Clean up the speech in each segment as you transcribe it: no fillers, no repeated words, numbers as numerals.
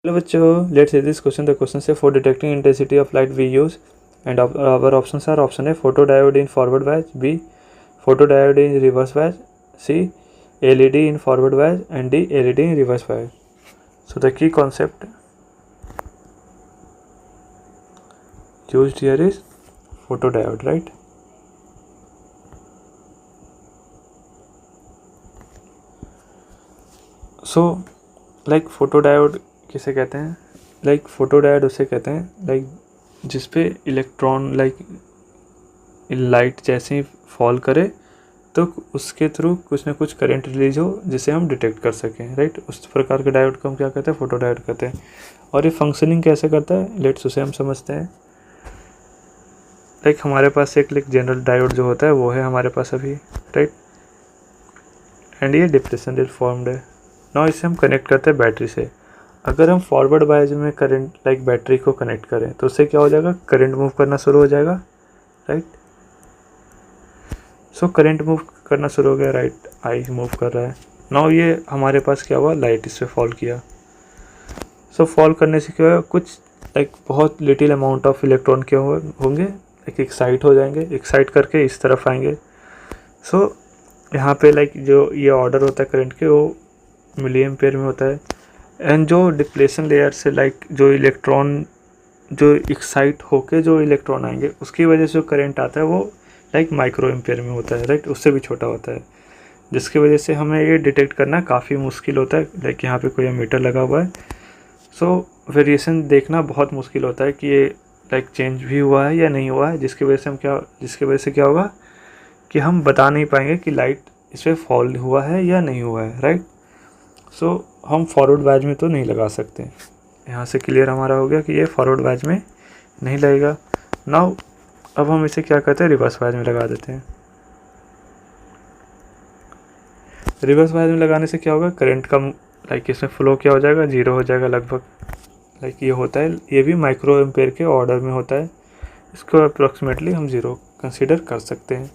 Hello बच्चों, let's see this question. The question says for detecting intensity of light we use and our options are. Option A photo diode in forward bias, B photo diode in reverse bias, C LED in forward bias and D LED in reverse bias. So the key concept used here is photodiode, right? So like photodiode किसे कहते हैं? Like photodiode उसे कहते हैं like जिसपे electron like light जैसे ही fall करे तो उसके थ्रू कुछ ना कुछ करंट रिलीज हो जिसे हम डिटेक्ट कर सकें, राइट? उस प्रकार के डायोड को हम क्या कहते हैं? फोटोडायोड कहते हैं. और ये फंक्शनिंग कैसे करता है, लेट्स उसे हम समझते हैं. लाइक हमारे पास एक जनरल डायोड जो होता है वो है हमारे पास अभी, राइट? एंड ये डिप्रेशन रेट फॉर्म्ड है. नाउ इसे हम कनेक्ट करते हैं बैटरी से. अगर हम फॉरवर्ड बायस में करंट लाइक बैटरी को कनेक्ट करें तो उससे क्या हो जाएगा? करंट मूव करना शुरू हो जाएगा, राइट? सो करंट मूव करना शुरू हो गया, राइट? आई मूव कर रहा है. नाउ ये हमारे पास क्या हुआ? लाइट इस पर फॉल किया. सो फॉल करने से क्या हुआ? कुछ लाइक बहुत लिटिल अमाउंट ऑफ इलेक्ट्रॉन क्या होंगे लाइक एक्साइट हो जाएंगे. एक्साइट करके इस तरफ आएंगे. सो यहाँ पे लाइक जो ये ऑर्डर होता है करंट के वो मिली एम्पेयर में होता है. एंड जो डिप्लेशन लेयर से लाइक जो इलेक्ट्रॉन जो एक्साइट होके जो इलेक्ट्रॉन आएंगे उसकी वजह से जो करंट आता है वो लाइक माइक्रो एम्पेयर में होता है, राइट? उससे भी छोटा होता है, जिसकी वजह से हमें ये डिटेक्ट करना काफ़ी मुश्किल होता है. लाइक यहाँ पे कोई मीटर लगा हुआ है. सो वेरिएशन देखना बहुत मुश्किल होता है कि ये लाइक चेंज भी हुआ है या नहीं हुआ है, जिसकी वजह से क्या होगा कि हम बता नहीं पाएंगे कि लाइट इस पर फॉल हुआ है या नहीं हुआ है, राइट? सो हम फॉरवर्ड बैच में तो नहीं लगा सकते. यहाँ से क्लियर हमारा हो गया कि ये फॉरवर्ड बैच में नहीं लगेगा. नाउ अब हम इसे क्या करते हैं? रिवर्स बैच में लगा देते हैं. रिवर्स बैच में लगाने से क्या होगा? करंट का लाइक इसमें फ्लो क्या हो जाएगा? जीरो हो जाएगा लगभग. लाइक ये होता है, ये भी माइक्रो एम्पेयर के ऑर्डर में होता है. इसको अप्रोक्सीमेटली हम ज़ीरो कंसिडर कर सकते हैं.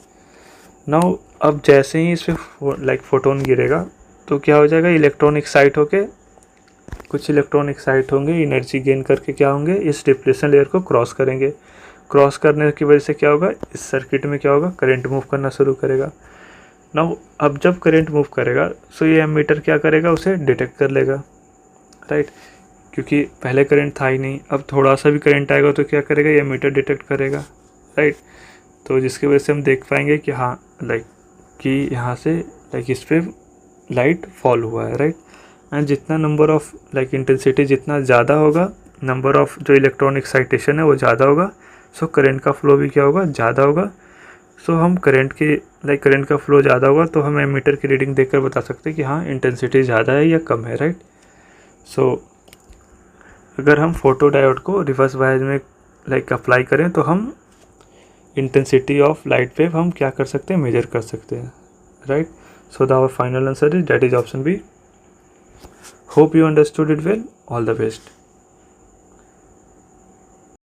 नाउ अब जैसे ही इस पर लाइक फोटोन गिरेगा तो क्या हो जाएगा? इलेक्ट्रॉन एक्साइट होके कुछ इलेक्ट्रॉन एक्साइट होंगे, एनर्जी गेन करके क्या होंगे? इस डिप्लेशन लेयर को क्रॉस करेंगे. क्रॉस करने की वजह से क्या होगा? इस सर्किट में क्या होगा? करंट मूव करना शुरू करेगा. नाउ अब जब करंट मूव करेगा सो ये एमीटर क्या करेगा? उसे डिटेक्ट कर लेगा, राइट? क्योंकि पहले करंट था ही नहीं, अब थोड़ा सा भी करंट आएगा तो क्या करेगा? ये एमीटर डिटेक्ट करेगा, राइट? तो जिसकी वजह से हम देख पाएंगे कि हाँ लाइक कि यहाँ से लाइक इस पर लाइट फॉल हुआ है, राइट? एंड जितना नंबर ऑफ लाइक इंटेंसिटी जितना ज़्यादा होगा, नंबर ऑफ जो इलेक्ट्रॉन एक्साइटेशन है वो ज़्यादा होगा. सो करंट का फ्लो भी क्या होगा? ज़्यादा होगा. सो हम करंट का फ्लो ज़्यादा होगा तो हम एमीटर की रीडिंग देखकर बता सकते हैं कि हाँ इंटेंसिटी ज़्यादा है या कम है, राइट? सो अगर हम फोटो डायोड को रिवर्स बायस में लाइक अप्लाई करें तो हम इंटेंसिटी ऑफ लाइट वेव हम क्या कर सकते हैं? मेजर कर सकते हैं, right? So the our final answer is that is option B. Hope you understood it well. All the best.